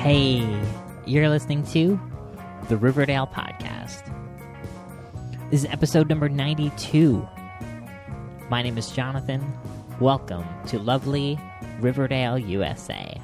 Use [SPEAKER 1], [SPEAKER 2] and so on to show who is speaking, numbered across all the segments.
[SPEAKER 1] Hey, you're listening to the Riverdale podcast. This is episode number 92. My name is Jonathan. Welcome to lovely Riverdale, USA.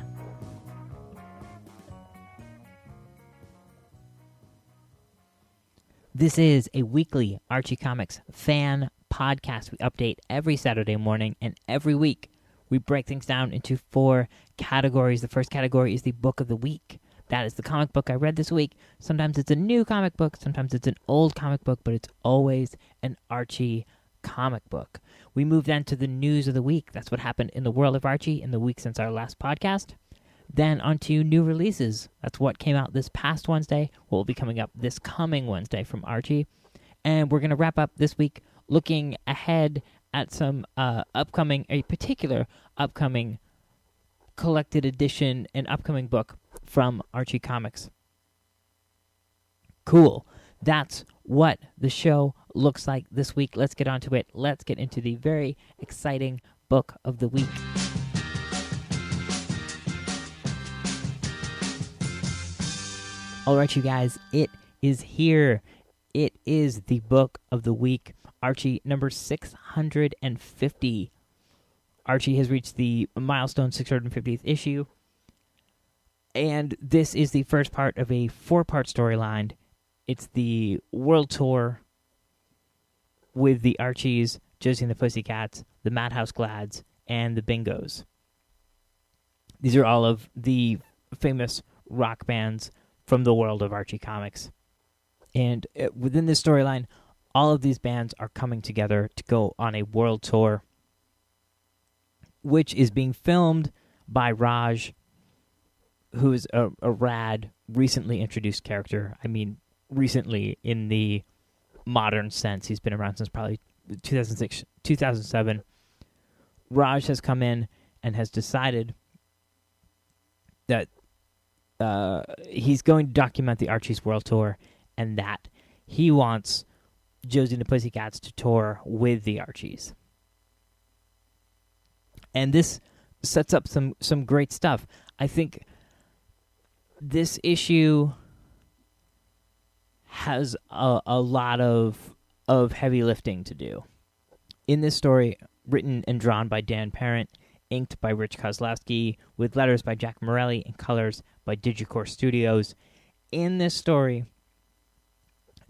[SPEAKER 1] This is a weekly Archie Comics fan podcast. We update every Saturday morning, and every week we break things down into 4 categories. The first category is the book of the week. That is the comic book I read this week. Sometimes it's a new comic book, sometimes it's an old comic book, but it's always an Archie comic book. We move then to the news of the week. That's what happened in the world of Archie in the week since our last podcast. Then onto new releases. That's what came out this past Wednesday, what will be coming up this coming Wednesday from Archie. And we're going to wrap up this week looking ahead at some a particular upcoming collected edition and upcoming book from Archie Comics. Cool. That's what the show looks like this week. Let's get on to it. Let's get into the very exciting book of the week. All right, you guys, it is here. It is the book of the week, Archie number 650. Archie has reached the milestone 650th issue, and this is the first part of a 4-part storyline. It's the world tour with the Archies, Josie and the Pussycats, the Madhouse Glads, and the Bingos. These are all of the famous rock bands from the world of Archie Comics. And within this storyline, all of these bands are coming together to go on a world tour, which is being filmed by Raj, who is a rad, recently introduced character. I mean, recently in the modern sense. He's been around since probably 2006, 2007. Raj has come in and has decided that he's going to document the Archie's world tour, and that he wants Josie and the Pussycats to tour with the Archies. And this sets up some great stuff. I think this issue has a lot of heavy lifting to do. In this story, written and drawn by Dan Parent, inked by Rich Kozlowski, with letters by Jack Morelli and colors by Digicore Studios. In this story,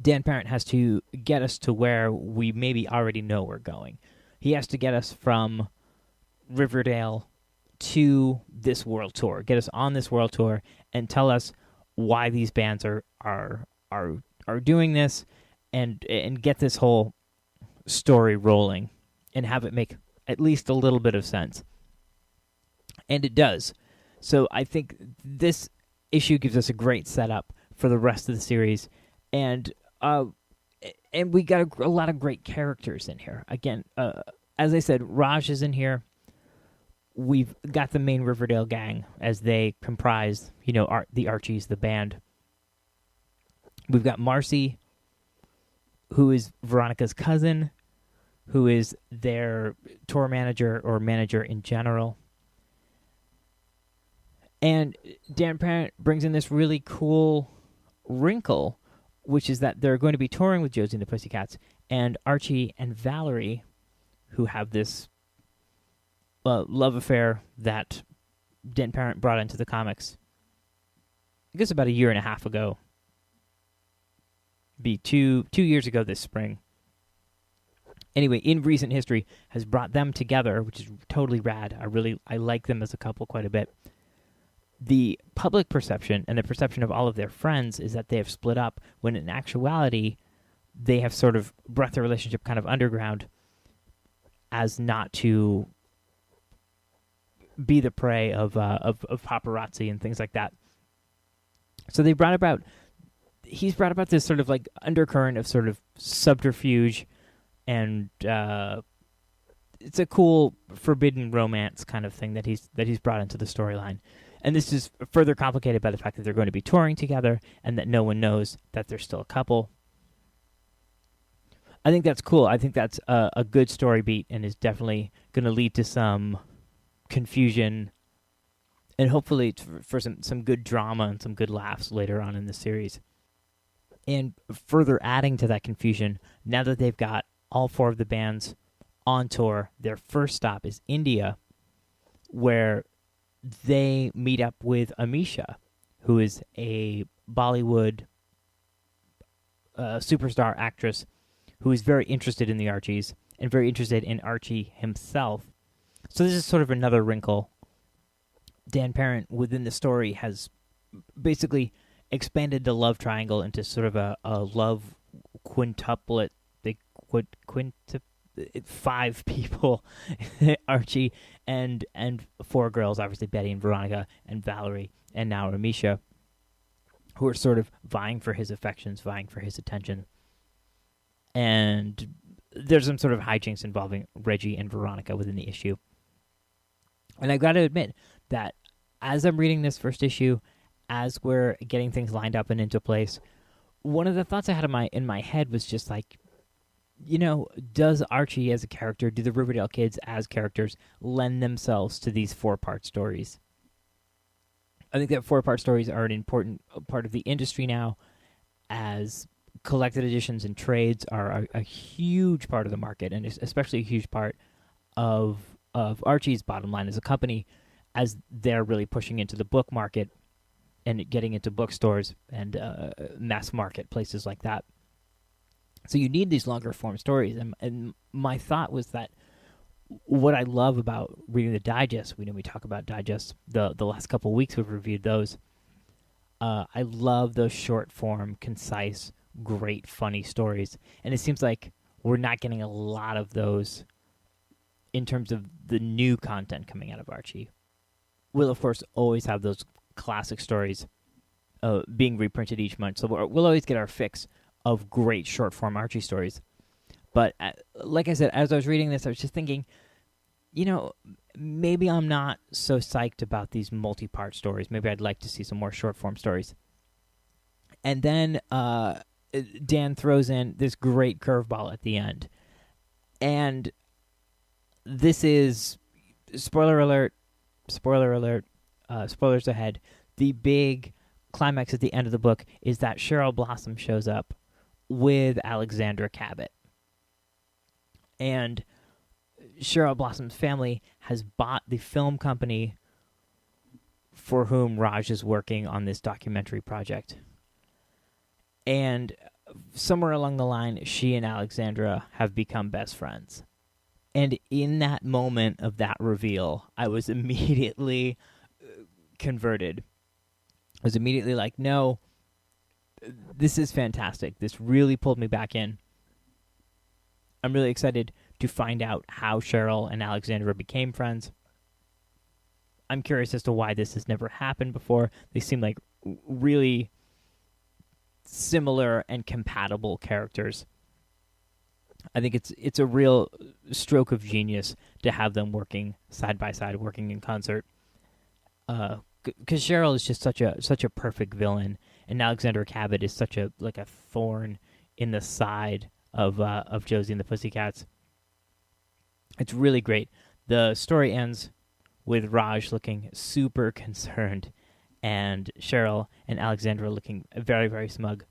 [SPEAKER 1] Dan Parent has to get us to where we maybe already know we're going. He has to get us from Riverdale to this world tour, get us on this world tour, and tell us why these bands are doing this, and get this whole story rolling, and have it make at least a little bit of sense. And it does. So I think this issue gives us a great setup for the rest of the series, and we got a lot of great characters in here. Again, as I said, Raj is in here. We've got the main Riverdale gang as they comprise, the Archies, the band. We've got Marcy, who is Veronica's cousin, who is their tour manager or manager in general. And Dan Parent brings in this really cool wrinkle, which is that they're going to be touring with Josie and the Pussycats, and Archie and Valerie, who have this love affair that Dan Parent brought into the comics, I guess about a year and a half ago. Be 2 years ago this spring. Anyway, in recent history, has brought them together, which is totally rad. I like them as a couple quite a bit. The public perception and the perception of all of their friends is that they have split up, when in actuality, they have sort of brought their relationship kind of underground as not to be the prey of paparazzi and things like that. So he's brought about this sort of like undercurrent of sort of subterfuge, and it's a cool forbidden romance kind of thing that he's brought into the storyline. And this is further complicated by the fact that they're going to be touring together and that no one knows that they're still a couple. I think that's cool. I think that's a good story beat and is definitely going to lead to some confusion and hopefully for some good drama and some good laughs later on in the series. And further adding to that confusion, now that they've got all 4 of the bands on tour, their first stop is India, where they meet up with Amisha, who is a Bollywood superstar actress who is very interested in the Archies and very interested in Archie himself. So this is sort of another wrinkle. Dan Parent within the story has basically expanded the love triangle into sort of a love quintuplet. They quintup 5 people, Archie and 4 girls, obviously Betty and Veronica and Valerie and now Amisha, who are sort of vying for his affections, vying for his attention. And there's some sort of hijinks involving Reggie and Veronica within the issue. And I've got to admit that as I'm reading this first issue, as we're getting things lined up and into place, one of the thoughts I had in my head was just like, does Archie as a character, do the Riverdale kids as characters lend themselves to these 4-part stories? I think that 4-part stories are an important part of the industry now, as collected editions and trades are a huge part of the market, and especially a huge part of Archie's bottom line as a company, as they're really pushing into the book market and getting into bookstores and mass market places like that. So you need these longer form stories, and my thought was that what I love about reading the digest, we talk about digests the last couple of weeks, we've reviewed those. I love those short form, concise, great, funny stories, and it seems like we're not getting a lot of those in terms of the new content coming out of Archie. We'll of course always have those classic stories being reprinted each month, so we'll always get our fix of great short form Archie stories. But like I said, as I was reading this, I was just thinking, maybe I'm not so psyched about these multi-part stories. Maybe I'd like to see some more short form stories. And then Dan throws in this great curveball at the end. And this is, spoiler alert, spoilers ahead, the big climax at the end of the book is that Cheryl Blossom shows up with Alexandra Cabot. And Cheryl Blossom's family has bought the film company for whom Raj is working on this documentary project. And somewhere along the line, she and Alexandra have become best friends. And in that moment of that reveal, I was immediately converted. I was immediately like, no, this is fantastic. This really pulled me back in. I'm really excited to find out how Cheryl and Alexandra became friends. I'm curious as to why this has never happened before. They seem like really similar and compatible characters. I think it's a real stroke of genius to have them working side by side, working in concert. Because Cheryl is just such a perfect villain, and Alexandra Cabot is such a thorn in the side of Josie and the Pussycats. It's really great. The story ends with Raj looking super concerned, and Cheryl and Alexandra looking very, very smug.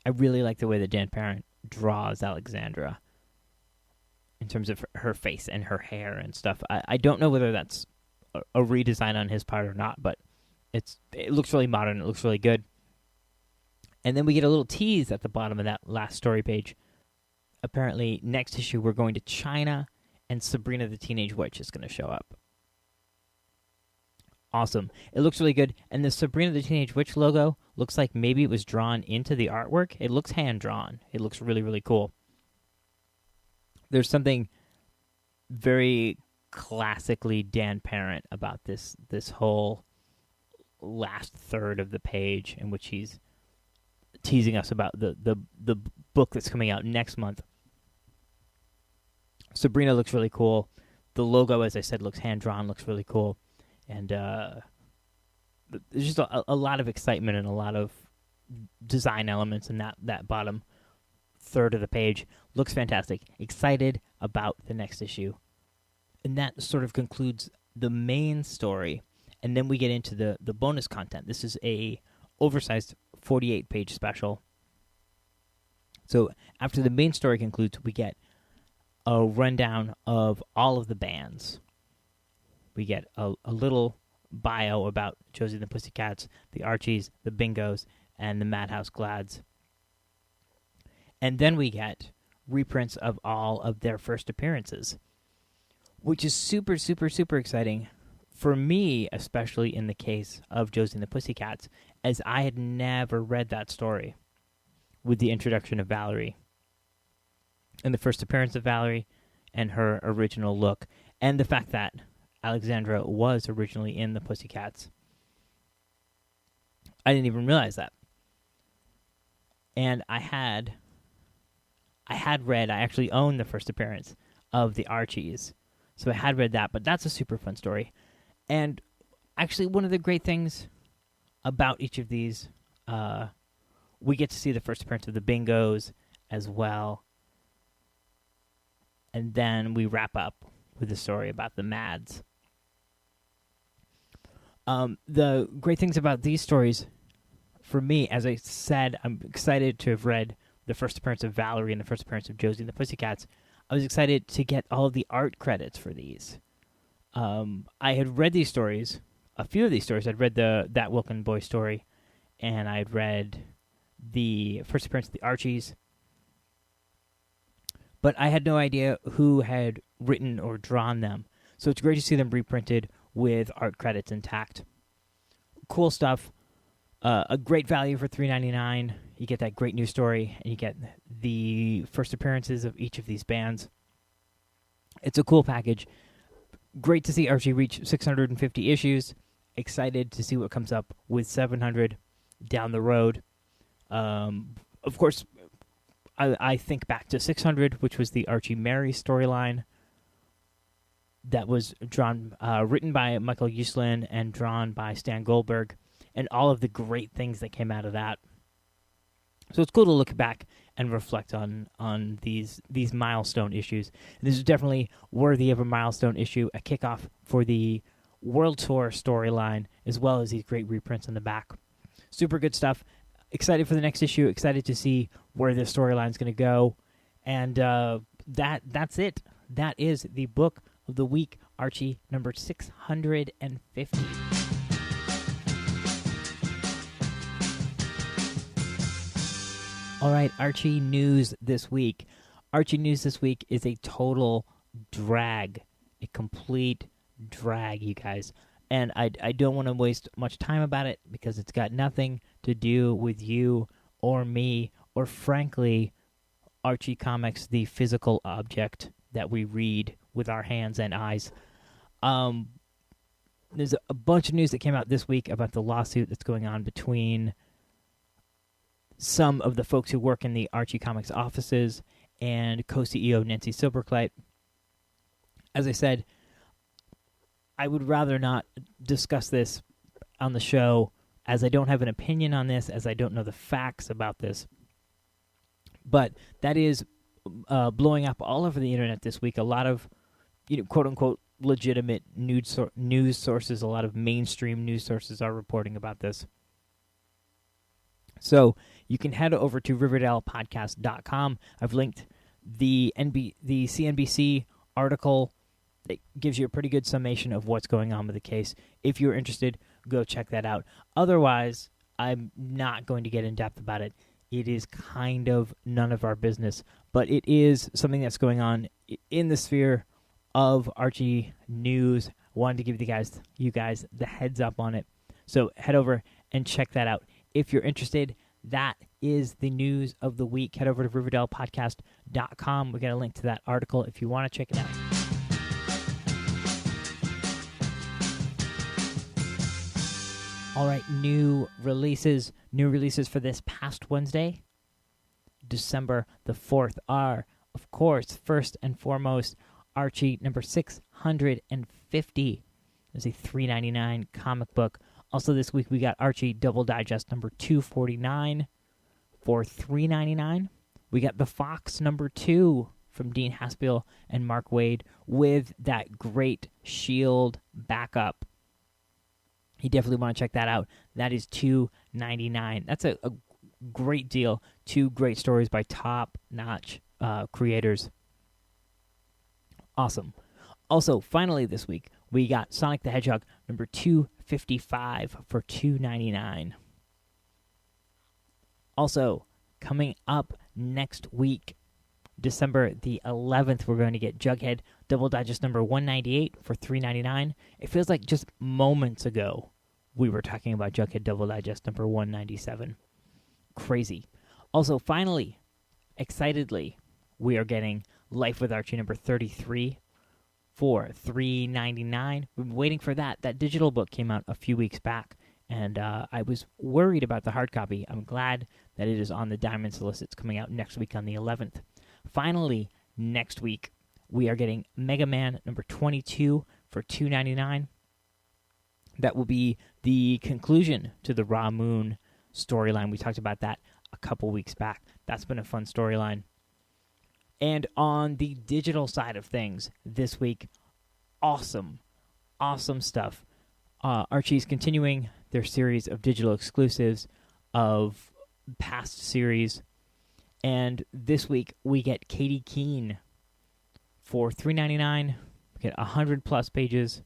[SPEAKER 1] I really like the way that Dan Parent draws Alexandra in terms of her face and her hair and stuff. I don't know whether that's a redesign on his part or not, but it looks really modern. It looks really good. And then we get a little tease at the bottom of that last story page. Apparently, next issue we're going to China, and Sabrina the Teenage Witch is going to show up. Awesome. It looks really good. And the Sabrina the Teenage Witch logo looks like maybe it was drawn into the artwork. It looks hand-drawn. It looks really, really cool. There's something very classically Dan Parent about this whole last third of the page, in which he's teasing us about the book that's coming out next month. Sabrina looks really cool. The logo, as I said, looks hand-drawn, looks really cool. And there's just a lot of excitement and a lot of design elements in that bottom third of the page. Looks fantastic. Excited about the next issue. And that sort of concludes the main story. and then we get into the bonus content. This is a oversized 48-page special. So after the main story concludes, we get a rundown of all of the bands. We get a little bio about Josie and the Pussycats, the Archies, the Bingos, and the Madhouse Glads. And then we get reprints of all of their first appearances, which is super, super, super exciting for me, especially in the case of Josie and the Pussycats, as I had never read that story with the introduction of Valerie and the first appearance of Valerie and her original look, and the fact that Alexandra was originally in the Pussycats. I didn't even realize that. And I actually owned the first appearance of the Archies. So I had read that, but that's a super fun story. And actually, one of the great things about each of these, we get to see the first appearance of the Bingos as well. And then we wrap up with the story about the Mads. The great things about these stories, for me, as I said, I'm excited to have read the first appearance of Valerie and the first appearance of Josie and the Pussycats. I was excited to get all of the art credits for these. I had read these stories, a few of these stories. I'd read That Wilkin Boy story, and I'd read the first appearance of the Archies. But I had no idea who had written or drawn them. So it's great to see them reprinted with art credits intact. Cool stuff. A great value for $3.99. You get that great news story, and you get the first appearances of each of these bands. It's a cool package. Great to see Archie reach 650 issues. Excited to see what comes up with 700 down the road. Of course, I think back to 600, which was the Archie Mary storyline that was written by Michael Uslan and drawn by Stan Goldberg, and all of the great things that came out of that. So it's cool to look back and reflect on these milestone issues. And this is definitely worthy of a milestone issue, a kickoff for the World Tour storyline, as well as these great reprints in the back. Super good stuff. Excited for the next issue. Excited to see where this storyline is going to go. And that's it. That is the book of the week, Archie number 650. All right, Archie news this week. Archie news this week is a total drag, a complete drag, you guys. And I don't want to waste much time about it because it's got nothing to do with you or me or, frankly, Archie Comics, the physical object that we read with our hands and eyes. There's a bunch of news that came out this week about the lawsuit that's going on between some of the folks who work in the Archie Comics offices and co-CEO Nancy Silberkleit. As I said, I would rather not discuss this on the show, as I don't have an opinion on this, as I don't know the facts about this. But that is blowing up all over the internet this week. A lot of, quote-unquote, legitimate news sources, a lot of mainstream news sources are reporting about this. So you can head over to RiverdalePodcast.com. I've linked the CNBC article that gives you a pretty good summation of what's going on with the case. If you're interested, go check that out. Otherwise, I'm not going to get in depth about it. It is kind of none of our business, but it is something that's going on in the sphere of Archie news. Wanted to give you guys the heads up on it. So head over and check that out. If you're interested, that is the news of the week. Head over to RiverdalePodcast.com. We got a link to that article if you want to check it out. All right, new releases for this past Wednesday, December the 4th, are, of course, first and foremost, Archie number 650. It's a $3.99 comic book. Also this week we got Archie Double Digest number 249 for $3.99. We got The Fox number 2 from Dean Haspiel and Mark Waid with that great Shield backup. You definitely want to check that out. That is $2.99. That's a great deal. 2 great stories by top-notch creators. Awesome. Also, finally this week, we got Sonic the Hedgehog number 255 for $2.99. Also, coming up next week, December the 11th, we're going to get Jughead Double Digest number 198 for $3.99. It feels like just moments ago we were talking about Jughead Double Digest number 197. Crazy. Also, finally, excitedly, we are getting Life with Archie number 33 for $3.99. We've been waiting for that. That digital book came out a few weeks back, and I was worried about the hard copy. I'm glad that it is on the Diamond Solicits coming out next week on the 11th. Finally, next week, we are getting Mega Man number 22 for $2.99. That will be the conclusion to the Ra Moon storyline. We talked about that a couple weeks back. That's been a fun storyline. And on the digital side of things this week, awesome stuff. Archie's continuing their series of digital exclusives of past series. And this week, we get Katie Keene for $3.99. We get 100-plus pages.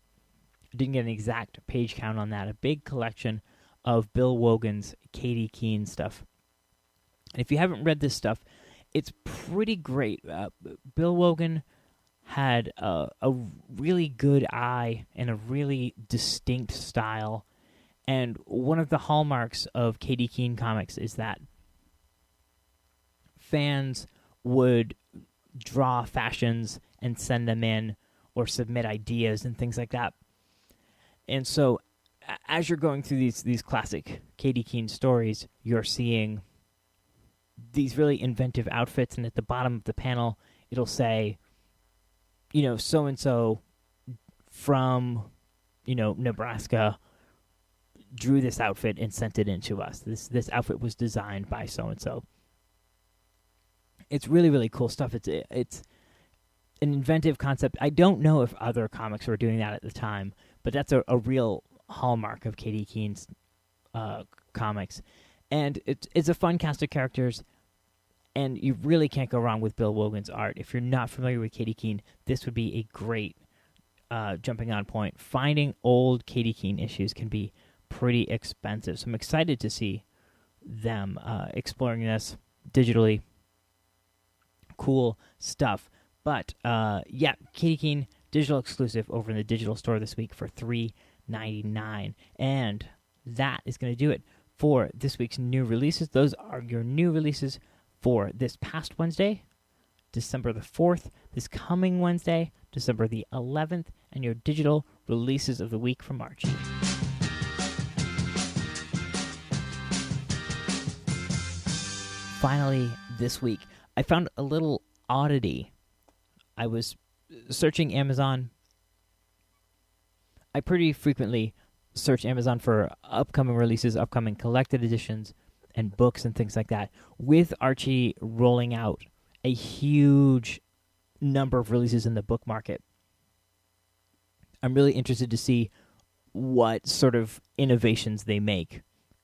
[SPEAKER 1] Didn't get an exact page count on that. A big collection of Bill Wogan's Katie Keene stuff. And if you haven't read this stuff, it's pretty great. Bill Wogan had a really good eye and a really distinct style. And one of the hallmarks of Katie Keene comics is that fans would draw fashions and send them in or submit ideas and things like that. And so as you're going through these classic Katie Keene stories, you're seeing these really inventive outfits, and at the bottom of the panel, it'll say, so-and-so from, Nebraska drew this outfit and sent it in to us. This outfit was designed by so-and-so. It's really, really cool stuff. It's an inventive concept. I don't know if other comics were doing that at the time, but that's a real hallmark of Katie Keene's comics. And it's a fun cast of characters, and you really can't go wrong with Bill Wogan's art. If you're not familiar with Katie Keene, this would be a great jumping on point. Finding old Katie Keene issues can be pretty expensive, so I'm excited to see them exploring this digitally. Cool stuff. But, Katie Keene, digital exclusive over in the digital store this week for $3.99. And that is going to do it for this week's new releases. Those are your new releases for this past Wednesday, December the 4th, this coming Wednesday, December the 11th, and your digital releases of the week from Archie. Finally, this week, I found a little oddity. I was searching Amazon. I pretty frequently search Amazon for upcoming releases, upcoming collected editions, and books and things like that. With Archie rolling out a huge number of releases in the book market, I'm really interested to see what sort of innovations they make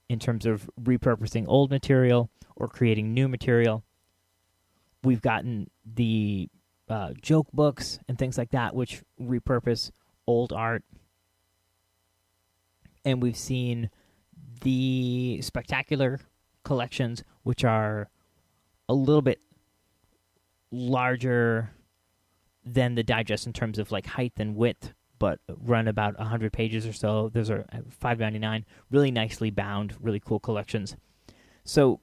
[SPEAKER 1] in terms of repurposing old material or creating new material. We've gotten the joke books and things like that, which repurpose old art. And we've seen the spectacular collections, which are a little bit larger than the digest in terms of like height and width, but run about 100 pages or so. Those are $5.99, really nicely bound, really cool collections. So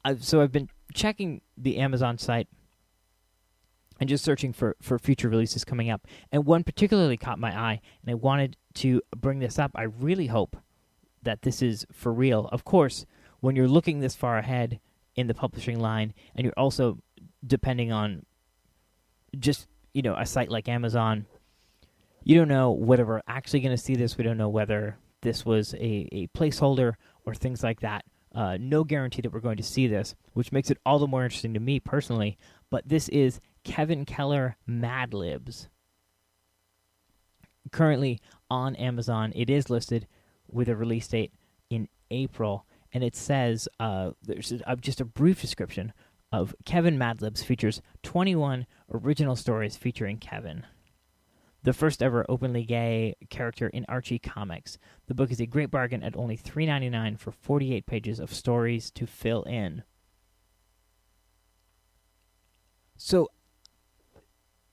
[SPEAKER 1] I've been checking the Amazon site and just searching for future releases coming up. And one particularly caught my eye, and I wanted to bring this up. I really hope that this is for real. Of course, when you're looking this far ahead in the publishing line, and you're also depending on just, a site like Amazon, you don't know whether we're actually going to see this. We don't know whether this was a placeholder or things like that. No guarantee that we're going to see this, which makes it all the more interesting to me personally. But this is Kevin Keller Mad Libs. Currently on Amazon, it is listed with a release date in April. And it says, there's just a brief description of Kevin Madlibs features 21 original stories featuring Kevin, the first ever openly gay character in Archie comics. The book is a great bargain at only $3.99 for 48 pages of stories to fill in. So,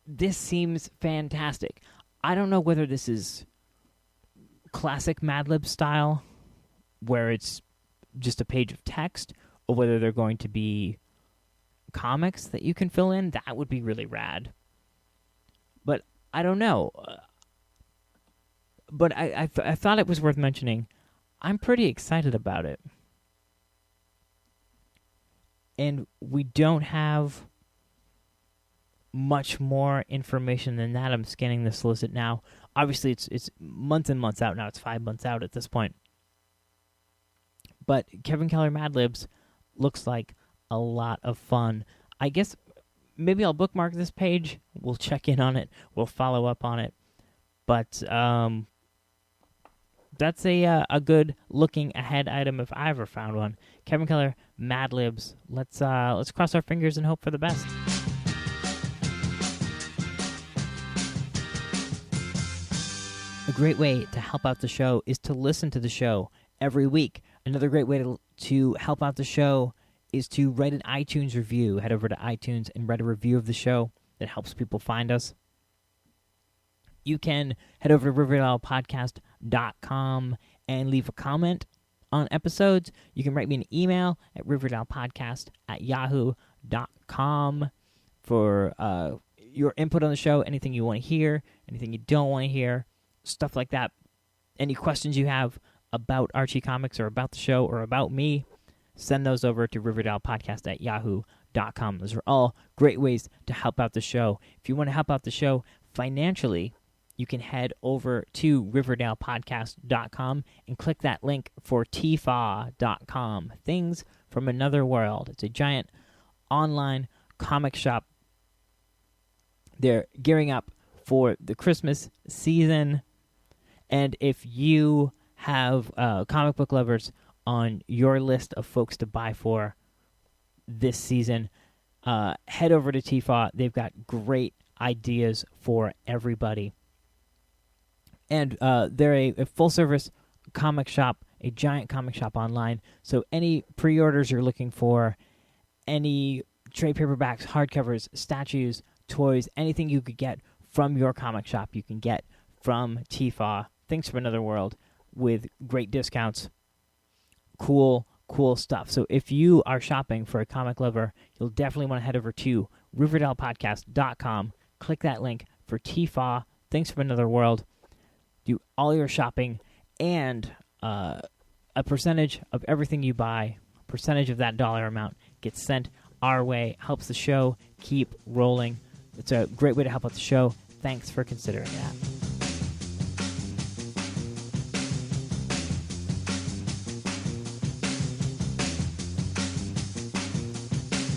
[SPEAKER 1] this seems fantastic. I don't know whether this is classic Madlib style, where it's just a page of text, or whether they're going to be comics that you can fill in. That would be really rad. But I don't know. But I thought it was worth mentioning. I'm pretty excited about it. And we don't have much more information than that. I'm scanning the solicit now. Obviously, it's months and months out now. It's 5 months out at this point. But Kevin Keller Madlibs looks like a lot of fun. I guess maybe I'll bookmark this page. We'll check in on it. We'll follow up on it. But that's a good looking ahead item if I ever found one. Kevin Keller Madlibs. Let's cross our fingers and hope for the best. A great way to help out the show is to listen to the show every week. Another great way to help out the show is to write an iTunes review. Head over to iTunes and write a review of the show. That helps people find us. You can head over to RiverdalePodcast.com and leave a comment on episodes. You can write me an email at RiverdalePodcast@yahoo.com for your input on the show, anything you want to hear, anything you don't want to hear, stuff like that. Any questions you have about Archie Comics or about the show or about me, send those over to RiverdalePodcast@yahoo.com. Those are all great ways to help out the show. If you want to help out the show financially, you can head over to RiverdalePodcast.com and click that link for TFAW.com, Things from Another World. It's a giant online comic shop. They're gearing up for the Christmas season, and if you have comic book lovers on your list of folks to buy for this season, head over to TFAW. They've got great ideas for everybody. And they're a full-service comic shop, a giant comic shop online. So any pre-orders you're looking for, any trade paperbacks, hardcovers, statues, toys, anything you could get from your comic shop, you can get from TFAW, Things from Another World, with great discounts. Cool stuff. So if you are shopping for a comic lover, you'll definitely want to head over to RiverdalePodcast.com, click that link for TFAW, Things from Another World, do all your shopping, and a percentage of everything you buy, a percentage of that dollar amount gets sent our way, helps the show keep rolling. It's a great way to help out the show. Thanks for considering that.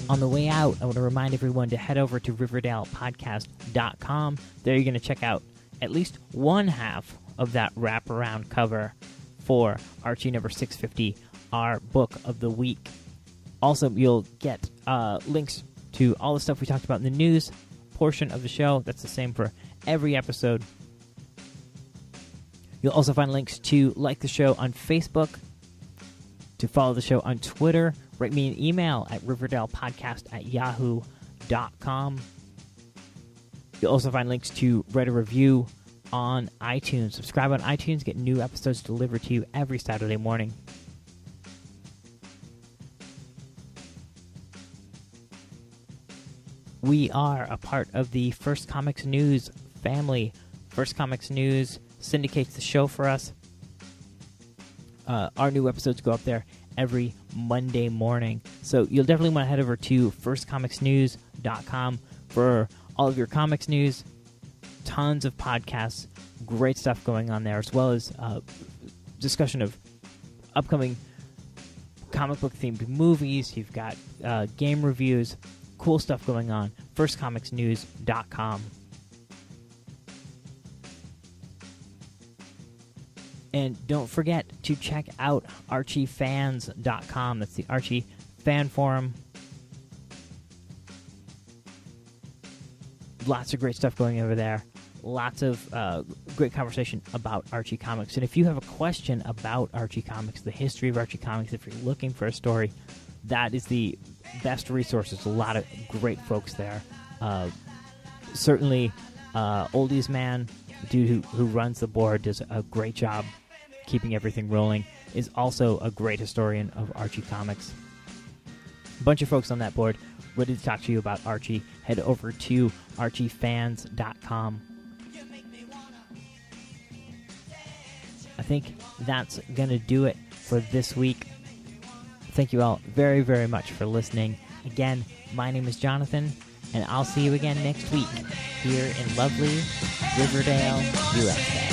[SPEAKER 1] On the way out, I want to remind everyone to head over to RiverdalePodcast.com. There you're going to check out at least one half of that wraparound cover for Archie number 650, our book of the week. Also, you'll get links to all the stuff we talked about in the news portion of the show. That's the same for every episode. You'll also find links to like the show on Facebook, to follow the show on Twitter. Write me an email at RiverdalePodcast@yahoo.com. You'll also find links to write a review on iTunes. Subscribe on iTunes, get new episodes delivered to you every Saturday morning. We are a part of the First Comics News family. First Comics News syndicates the show for us. Our new episodes go up there every Monday morning. So you'll definitely want to head over to firstcomicsnews.com for all of your comics news, tons of podcasts, great stuff going on there, as well as discussion of upcoming comic book themed movies. You've got game reviews, cool stuff going on. firstcomicsnews.com. And don't forget to check out archiefans.com. That's the Archie fan forum. Lots of great stuff going over there. Lots of great conversation about Archie Comics. And if you have a question about Archie Comics, the history of Archie Comics, if you're looking for a story, that is the best resources. A lot of great folks there. Certainly, Oldies Man, the dude who runs the board, does a great job keeping everything rolling, is also a great historian of Archie Comics. A bunch of folks on that board ready to talk to you about Archie. Head over to archiefans.com. I think that's going to do it for this week. Thank you all very, very much for listening. Again, my name is Jonathan, and I'll see you again next week here in lovely Riverdale, USA.